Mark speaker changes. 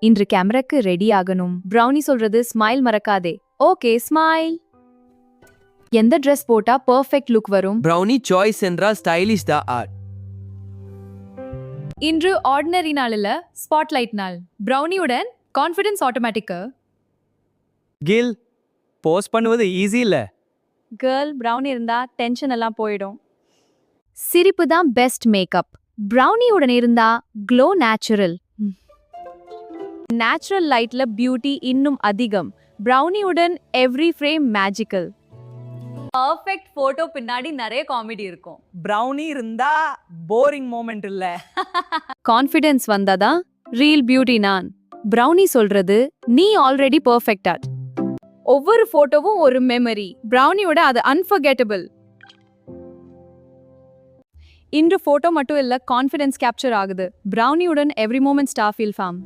Speaker 1: இன்று கேமராக்கு ரெடி ஆகணும். பிரவுனி சொல்றது ஸ்மைல் மறக்காதே. Okay smile. எந்த Dress போட்டா பெர்ஃபெக்ட் லுக் வரும்?
Speaker 2: ப்ரௌனி சாய்ஸ் என்றால் ஸ்டைலிஷ் தான் ஆர்ட்.
Speaker 1: இன்று ஆர்டினரி நாள் இல்ல, ஸ்பாட்லைட் நாள். பிரவுனியுடன் கான்ஃபிடன்ஸ் ஆட்டோமேட்டிக்கு.
Speaker 3: கில் போஸ்ட் பண்ணுவது ஈஸி இல்ல.
Speaker 1: கேர்ள் பிரவுனி இருந்தா டென்ஷன் எல்லாம் போயிடும். சிரிப்பு தான் பெஸ்ட் மேக்கப். பிரவுனியுடன் இருந்தா க்ளோ நேச்சுரல். நேச்சுரல் லைட்ல பியூட்டி இன்னும் அதிகம். பிரவுனியுடன் every frame magical. Perfect photo பின்னாடி நிறைய காமெடி இருக்கும்.
Speaker 3: ப்ரௌனி இருந்தா போரிங் மோமெண்ட் இல்ல.
Speaker 1: கான்ஃபிடன்ஸ் வந்தாதான் ரியல் பியூட்டி நான். பிரவுனி சொல்றது நீ ஆல்ரெடி பர்ஃபெக்ட் ஆட். ஒவ்வொரு போட்டோவும் ஒரு மெமரி. பிரவுனியோட அது அன்ஃபர்கெட்டபிள். இன்று போட்டோ மட்டும் இல்ல, கான்ஃபிடன்ஸ் கேப்சர் ஆகுது. பிரவுனியுடன் every moment star feel form.